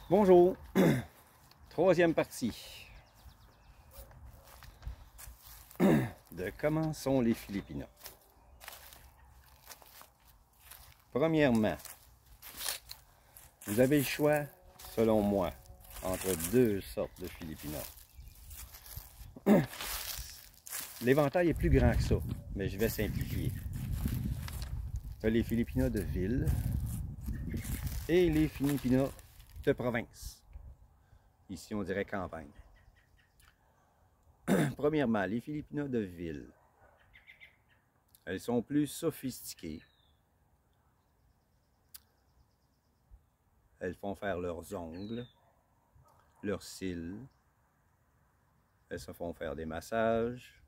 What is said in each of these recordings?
Bonjour, troisième partie de comment sont les Philippinas. Premièrement, vous avez le choix, selon moi, entre deux sortes de Philippinas. L'éventail est plus grand que ça, mais je vais simplifier. Les Philippinas de ville et les Philippinas de province. Ici, on dirait campagne. Premièrement, les Philippinas de ville. Elles sont plus sophistiquées. Elles font faire leurs ongles, leurs cils. Elles se font faire des massages,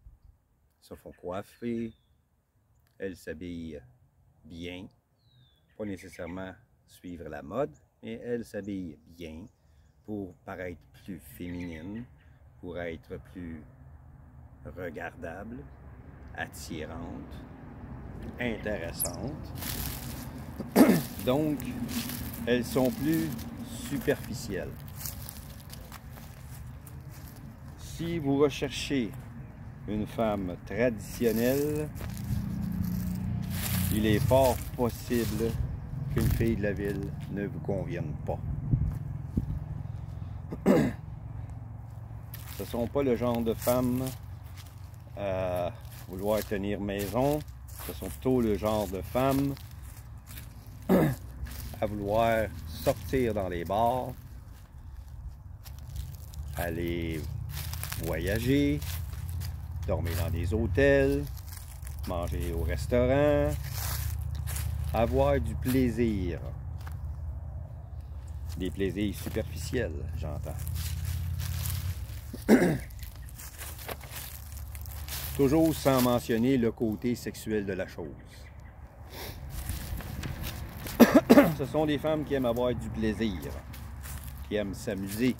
se font coiffer. Elles s'habillent bien, pas nécessairement suivre la mode, mais elles s'habillent bien pour paraître plus féminines, pour être plus regardables, attirantes, intéressantes. Donc, elles sont plus superficielles. Si vous recherchez une femme traditionnelle, il est fort possible qu'une fille de la ville ne vous convienne pas. Ce ne sont pas le genre de femmes à vouloir tenir maison, ce sont plutôt le genre de femmes à vouloir sortir dans les bars, aller voyager, dormir dans des hôtels, manger au restaurant, avoir du plaisir. Des plaisirs superficiels, j'entends. Toujours sans mentionner le côté sexuel de la chose. Ce sont des femmes qui aiment avoir du plaisir, qui aiment s'amuser,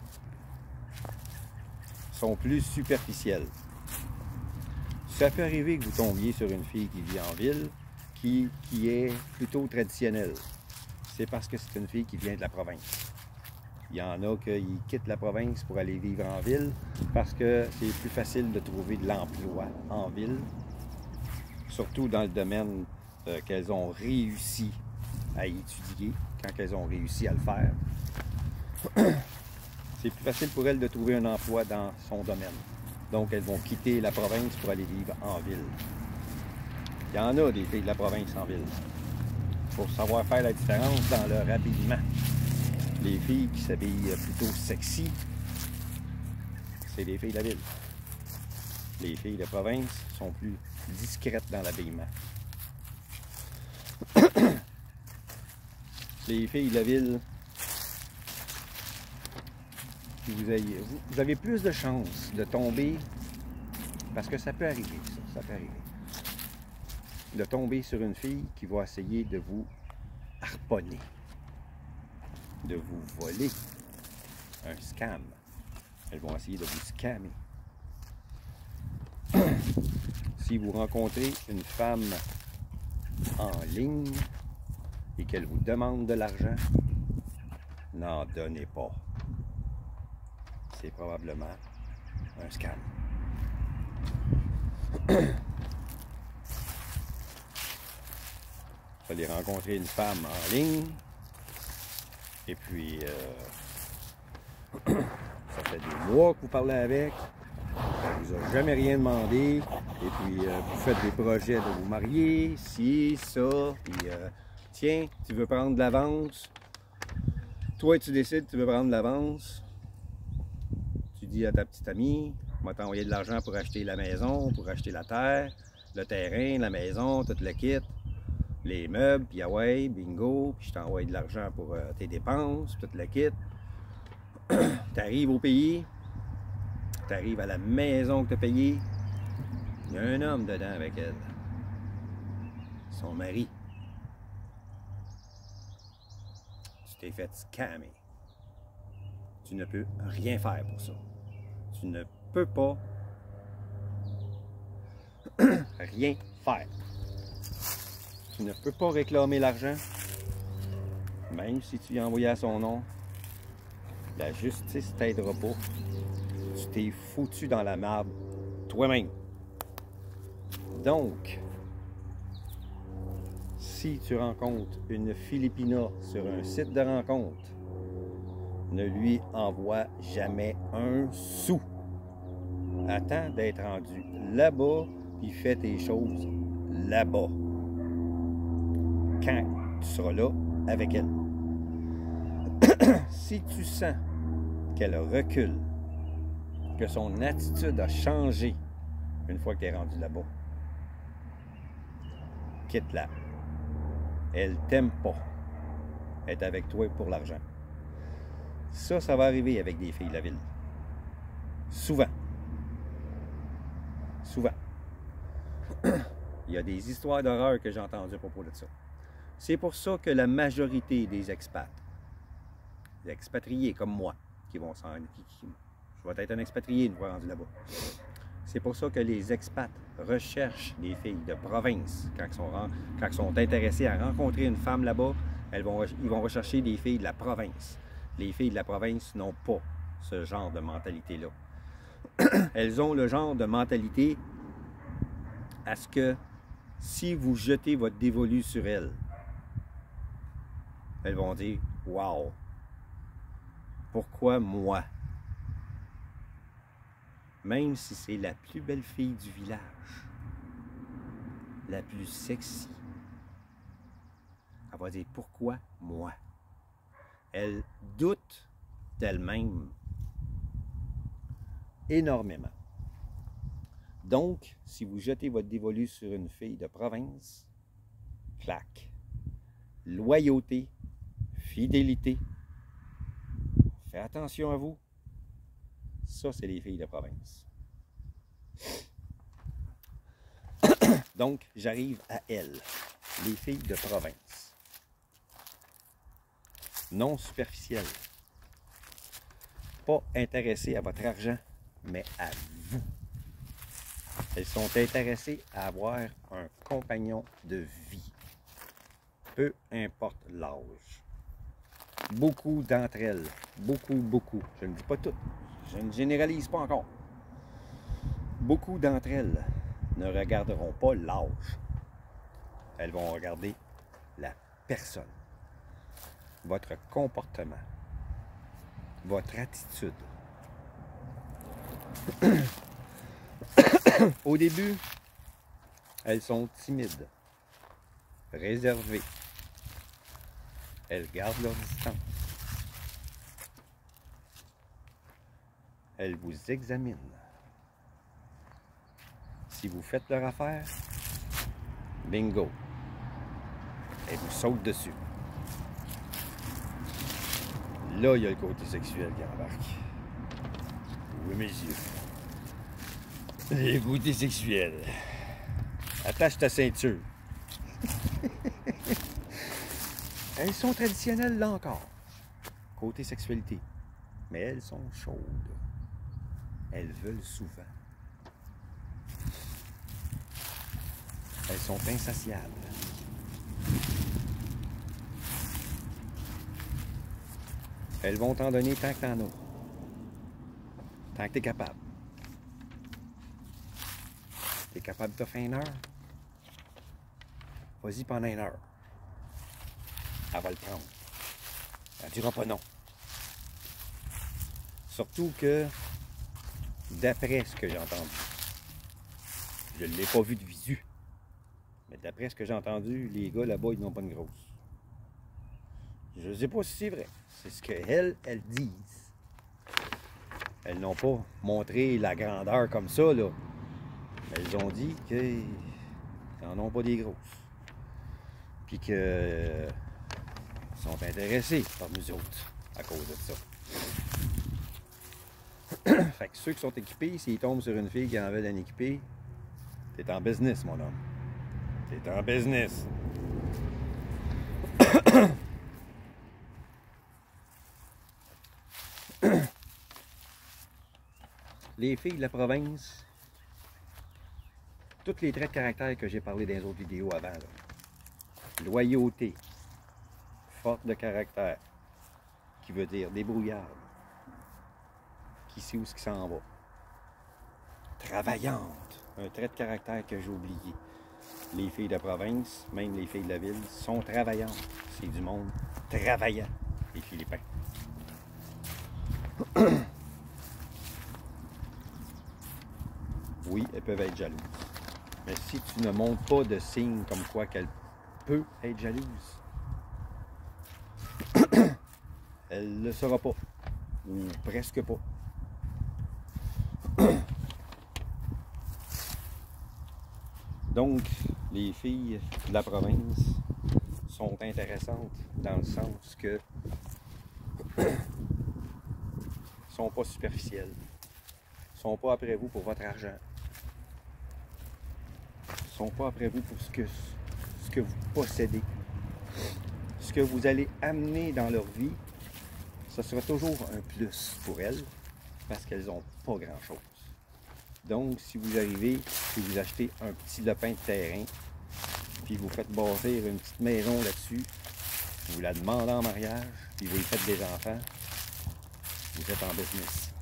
sont plus superficielles. Ça peut arriver que vous tombiez sur une fille qui vit en ville, qui est plutôt traditionnelle. C'est parce que c'est une fille qui vient de la province. Il y en a qui quittent la province pour aller vivre en ville parce que c'est plus facile de trouver de l'emploi en ville, surtout dans le domaine qu'elles ont réussi à étudier, quand elles ont réussi à le faire. C'est plus facile pour elles de trouver un emploi dans son domaine. Donc, elles vont quitter la province pour aller vivre en ville. Il y en a des filles de la province en ville. Il faut savoir faire la différence dans leur habillement. Les filles qui s'habillent plutôt sexy, c'est des filles de la ville. Les filles de province sont plus discrètes dans l'habillement. Les filles de la ville, vous avez plus de chances de tomber, parce que ça peut arriver, ça peut arriver, de tomber sur une fille qui va essayer de vous harponner, de vous voler, un scam. Elles vont essayer de vous scammer. Si vous rencontrez une femme en ligne et qu'elle vous demande de l'argent, n'en donnez pas. C'est probablement un scam. Vous allez rencontrer une femme en ligne et puis ça fait des mois que vous parlez avec, elle ne vous a jamais rien demandé et puis vous faites des projets de vous marier, ci, ça, puis tiens, tu veux prendre de l'avance, toi tu décides, tu veux prendre de l'avance, tu dis à ta petite amie, on va t'envoyer de l'argent pour acheter la maison, pour acheter la terre, le terrain, la maison, tout le kit, les meubles, puis ah ouais, bingo, puis je t'envoie de l'argent pour tes dépenses, tout le kit. Tu arrives au pays, tu arrives à la maison que tu as payée, il y a un homme dedans avec elle, son mari. Tu t'es fait scammer. Tu ne peux rien faire pour ça. Tu ne peux pas rien faire. Tu ne peux pas réclamer l'argent, même si tu y as envoyé à son nom. La justice t'aidera pas. Tu t'es foutu dans la marde toi-même. Donc, si tu rencontres une Filipina sur un site de rencontre, ne lui envoie jamais un sou. Attends d'être rendu là-bas, puis fais tes choses là-bas. Quand tu seras là avec elle. Si tu sens qu'elle recule, que son attitude a changé une fois que tu es rendu là-bas, quitte-la. Elle t'aime pas. Elle est avec toi pour l'argent. Ça va arriver avec des filles de la ville. Souvent. Souvent. Il y a des histoires d'horreur que j'ai entendues à propos de ça. C'est pour ça que la majorité des expats, des expatriés comme moi, qui vont s'en... Je vais être un expatrié une fois rendu là-bas. C'est pour ça que les expats recherchent des filles de province. Quand ils sont intéressés à rencontrer une femme là-bas, ils vont rechercher des filles de la province. Les filles de la province n'ont pas ce genre de mentalité-là. Elles ont le genre de mentalité à ce que si vous jetez votre dévolu sur elles, elles vont dire « Wow! Pourquoi moi? » Même si c'est la plus belle fille du village, la plus sexy, elle va dire « Pourquoi moi? » Elle doute d'elle-même énormément. Donc, si vous jetez votre dévolu sur une fille de province, clac. Loyauté, fidélité, faites attention à vous. Ça, c'est les filles de province. Donc, j'arrive à elles, les filles de province. Non superficielles. Pas intéressées à votre argent, mais à vous. Elles sont intéressées à avoir un compagnon de vie. Peu importe l'âge. Beaucoup d'entre elles, beaucoup, je ne dis pas toutes, je ne généralise pas encore. Beaucoup d'entre elles ne regarderont pas l'âge. Elles vont regarder la personne, votre comportement, votre attitude. Au début, elles sont timides, réservées. Elles gardent leur distance. Elles vous examinent. Si vous faites leur affaire, bingo, elles vous sautent dessus. Là, il y a le côté sexuel qui embarque. Oui, messieurs. Le côté sexuel. Attache ta ceinture. Elles sont traditionnelles là encore. Côté sexualité. Mais elles sont chaudes. Elles veulent souvent. Elles sont insatiables. Elles vont t'en donner tant que t'en as. Tant que t'es capable. T'es capable de te faire une heure? Vas-y pendant une heure. Elle va le prendre. Elle ne dira pas non. Surtout que, d'après ce que j'ai entendu, je ne l'ai pas vu de visu, mais d'après ce que j'ai entendu, les gars là-bas, ils n'ont pas une grosse. Je ne sais pas si c'est vrai. C'est ce qu'elles disent. Elles n'ont pas montré la grandeur comme ça, là. Elles ont dit qu'ils n'en ont pas des grosses. Puis que sont intéressés par nous autres à cause de ça. Fait que ceux qui sont équipés, s'ils tombent sur une fille qui en veut d'en équiper, t'es en business, mon homme. T'es en business. Les filles de la province, tous les traits de caractère que j'ai parlé dans les autres vidéos avant, là. Loyauté, forte de caractère, qui veut dire débrouillarde, qui sait où ce qui s'en va. Travaillante, un trait de caractère que j'ai oublié. Les filles de province, même les filles de la ville, sont travaillantes. C'est du monde travaillant, les Philippins. Oui, elles peuvent être jalouses. Mais si tu ne montres pas de signes comme quoi qu'elle peut être jalouse, elle ne le saura pas. Ou presque pas. Donc, les filles de la province sont intéressantes dans le sens que sont pas superficielles, sont pas après vous pour votre argent, sont pas après vous pour ce que vous possédez, ce que vous allez amener dans leur vie. Ce sera toujours un plus pour elles parce qu'elles n'ont pas grand-chose. Donc, si vous arrivez et vous achetez un petit lopin de terrain, puis vous faites bâtir une petite maison là-dessus, vous la demandez en mariage, puis vous lui faites des enfants, vous êtes en business.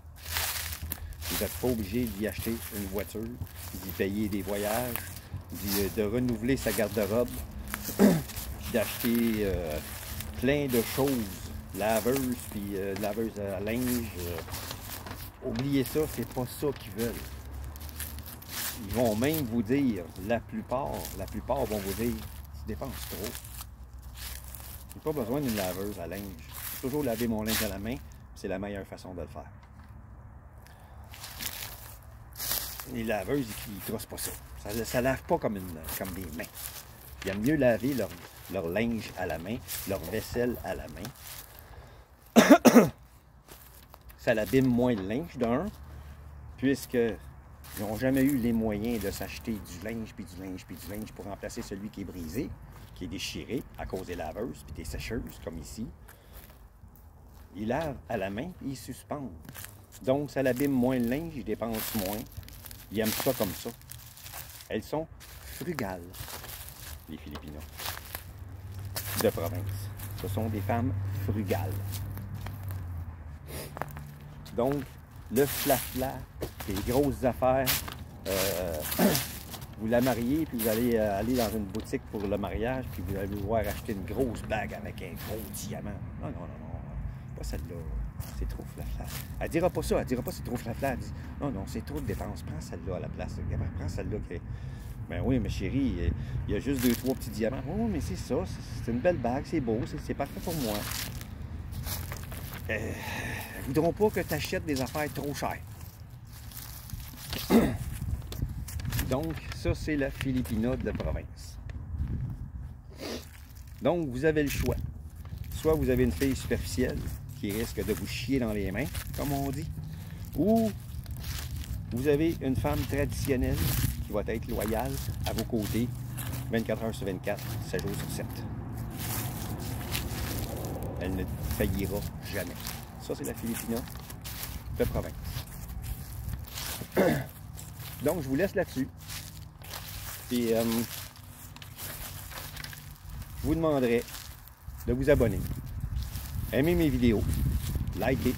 Vous n'êtes pas obligé d'y acheter une voiture, d'y payer des voyages, de renouveler sa garde-robe, d'acheter plein de choses, laveuse, puis laveuse à linge. Oubliez ça, c'est pas ça qu'ils veulent. Ils vont même vous dire, la plupart vont vous dire, tu dépenses trop. J'ai pas besoin d'une laveuse à linge. J'ai toujours laver mon linge à la main, c'est la meilleure façon de le faire. Les laveuses, ils ne trossent pas ça. Ça lave pas comme des mains. Ils aiment mieux laver leur linge à la main, leur vaisselle à la main. Ça l'abîme moins le linge d'un, puisqu'ils n'ont jamais eu les moyens de s'acheter du linge, puis du linge, puis du linge pour remplacer celui qui est brisé, qui est déchiré à cause des laveuses, puis des sécheuses, comme ici. Ils lavent à la main, puis ils suspendent. Donc, ça l'abîme moins le linge, ils dépensent moins. Ils aiment ça comme ça. Elles sont frugales, les Philippinos de province. Ce sont des femmes frugales. Donc, le flafla, les grosses affaires, vous la mariez, puis vous allez aller dans une boutique pour le mariage, puis vous allez vouloir acheter une grosse bague avec un gros diamant. Non, non, non, non, pas celle-là. C'est trop flafla. Elle dira pas ça, elle dira pas c'est trop flafla. Elle dit, non, non, c'est trop de dépenses. Prends celle-là à la place. Prends celle-là qui est... Ben oui, mais chérie, il y a juste 2-3 petits diamants. Oh, mais c'est ça, c'est une belle bague, c'est beau, c'est parfait pour moi. Ils ne voudront pas que tu achètes des affaires trop chères. Donc, ça, c'est la Philippina de la province. Donc, vous avez le choix. Soit vous avez une fille superficielle qui risque de vous chier dans les mains, comme on dit, ou vous avez une femme traditionnelle qui va être loyale à vos côtés 24 heures sur 24, 7 jours sur 7. Elle ne faillira jamais. Ça, c'est la Philippina de province. Donc, je vous laisse là-dessus. Et je vous demanderai de vous abonner, aimer mes vidéos, liker,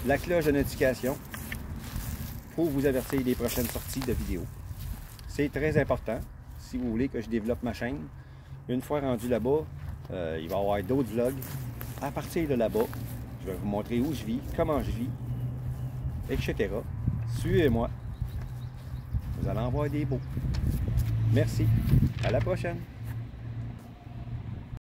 la cloche de notification pour vous avertir des prochaines sorties de vidéos. C'est très important si vous voulez que je développe ma chaîne. Une fois rendu là-bas, il va y avoir d'autres vlogs. À partir de là-bas, je vais vous montrer où je vis, comment je vis, etc. Suivez-moi. Vous allez en voir des beaux. Merci. À la prochaine.